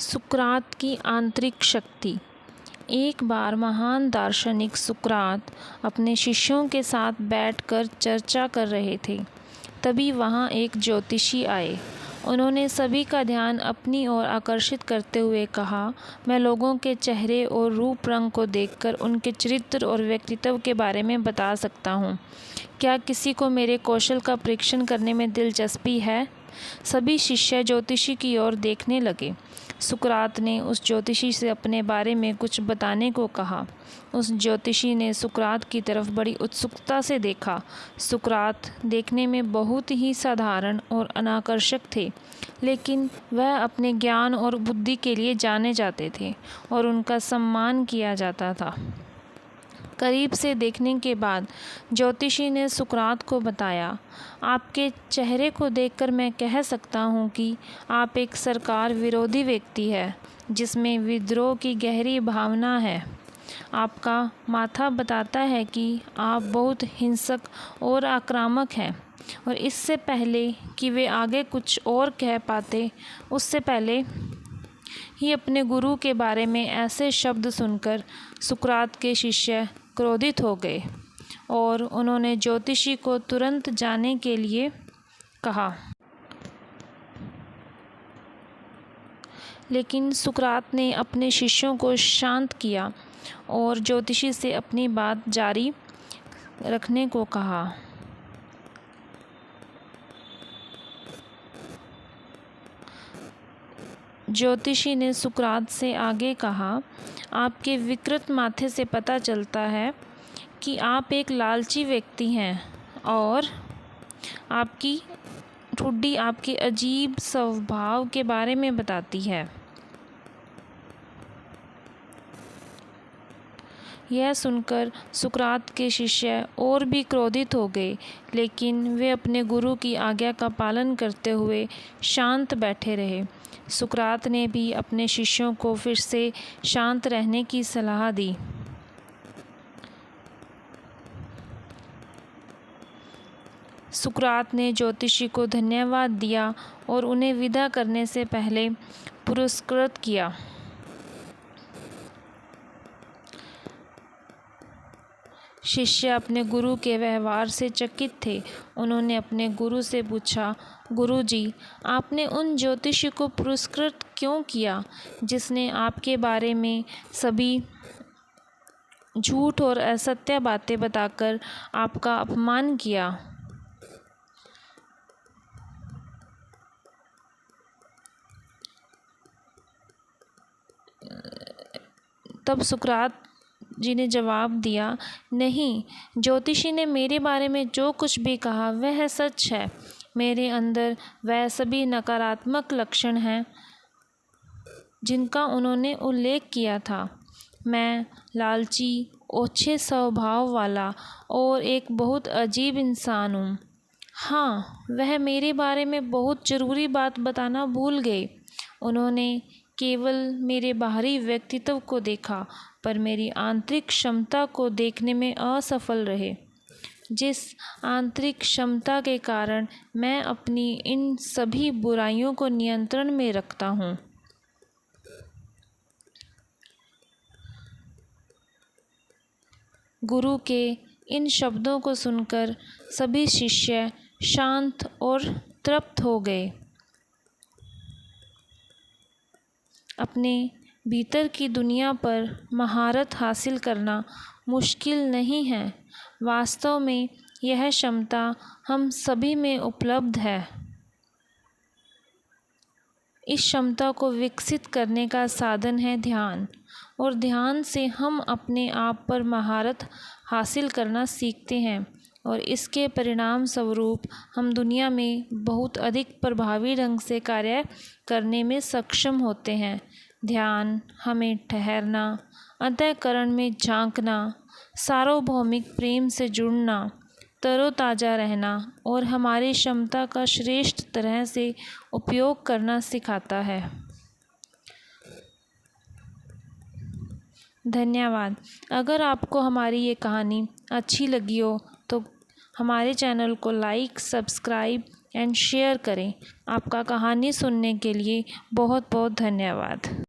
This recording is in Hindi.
सुकरात की आंतरिक शक्ति। एक बार महान दार्शनिक सुकरात अपने शिष्यों के साथ बैठकर चर्चा कर रहे थे। तभी वहाँ एक ज्योतिषी आए। उन्होंने सभी का ध्यान अपनी ओर आकर्षित करते हुए कहा, मैं लोगों के चेहरे और रूप रंग को देखकर उनके चरित्र और व्यक्तित्व के बारे में बता सकता हूँ। क्या किसी को मेरे कौशल का परीक्षण करने में दिलचस्पी है? सभी शिष्य ज्योतिषी की ओर देखने लगे। सुकरात ने उस ज्योतिषी से अपने बारे में कुछ बताने को कहा। उस ज्योतिषी ने सुकरात की तरफ बड़ी उत्सुकता से देखा। सुकरात देखने में बहुत ही साधारण और अनाकर्षक थे, लेकिन वह अपने ज्ञान और बुद्धि के लिए जाने जाते थे और उनका सम्मान किया जाता था। करीब से देखने के बाद ज्योतिषी ने सुकरात को बताया, आपके चेहरे को देखकर मैं कह सकता हूँ कि आप एक सरकार विरोधी व्यक्ति है, जिसमें विद्रोह की गहरी भावना है। आपका माथा बताता है कि आप बहुत हिंसक और आक्रामक हैं। और इससे पहले कि वे आगे कुछ और कह पाते, उससे पहले ही अपने गुरु के बारे में ऐसे शब्द सुनकर सुकरात के शिष्य क्रोधित हो गए और उन्होंने ज्योतिषी को तुरंत जाने के लिए कहा। लेकिन सुकरात ने अपने शिष्यों को शांत किया और ज्योतिषी से अपनी बात जारी रखने को कहा। ज्योतिषी ने सुकरात से आगे कहा, आपके विकृत माथे से पता चलता है कि आप एक लालची व्यक्ति हैं और आपकी ठुड्डी आपके अजीब स्वभाव के बारे में बताती है। यह सुनकर सुकरात के शिष्य और भी क्रोधित हो गए, लेकिन वे अपने गुरु की आज्ञा का पालन करते हुए शांत बैठे रहे। सुकरात ने भी अपने शिष्यों को फिर से शांत रहने की सलाह दी। सुकरात ने ज्योतिषी को धन्यवाद दिया और उन्हें विदा करने से पहले पुरस्कृत किया। शिष्य अपने गुरु के व्यवहार से चकित थे। उन्होंने अपने गुरु से पूछा, गुरुजी, आपने उन ज्योतिषी को पुरस्कृत क्यों किया जिसने आपके बारे में सभी झूठ और असत्य बातें बताकर आपका अपमान किया? तब सुकरात जी ने जवाब दिया, नहीं, ज्योतिषी ने मेरे बारे में जो कुछ भी कहा वह सच है। मेरे अंदर वह सभी नकारात्मक लक्षण हैं जिनका उन्होंने उल्लेख किया था। मैं लालची, ओछे स्वभाव वाला और एक बहुत अजीब इंसान हूँ। हाँ, वह मेरे बारे में बहुत ज़रूरी बात बताना भूल गए। उन्होंने केवल मेरे बाहरी व्यक्तित्व को देखा, पर मेरी आंतरिक क्षमता को देखने में असफल रहे, जिस आंतरिक क्षमता के कारण मैं अपनी इन सभी बुराइयों को नियंत्रण में रखता हूँ। गुरु के इन शब्दों को सुनकर सभी शिष्य शांत और तृप्त हो गए। अपने भीतर की दुनिया पर महारत हासिल करना मुश्किल नहीं है। वास्तव में यह क्षमता हम सभी में उपलब्ध है। इस क्षमता को विकसित करने का साधन है ध्यान, और ध्यान से हम अपने आप पर महारत हासिल करना सीखते हैं और इसके परिणाम स्वरूप हम दुनिया में बहुत अधिक प्रभावी ढंग से कार्य करने में सक्षम होते हैं। ध्यान हमें ठहरना, अंतःकरण में झांकना, सार्वभौमिक प्रेम से जुड़ना, तरोताज़ा रहना और हमारी क्षमता का श्रेष्ठ तरह से उपयोग करना सिखाता है। धन्यवाद। अगर आपको हमारी ये कहानी अच्छी लगी हो तो हमारे चैनल को लाइक, सब्सक्राइब एंड शेयर करें। आपका कहानी सुनने के लिए बहुत बहुत धन्यवाद।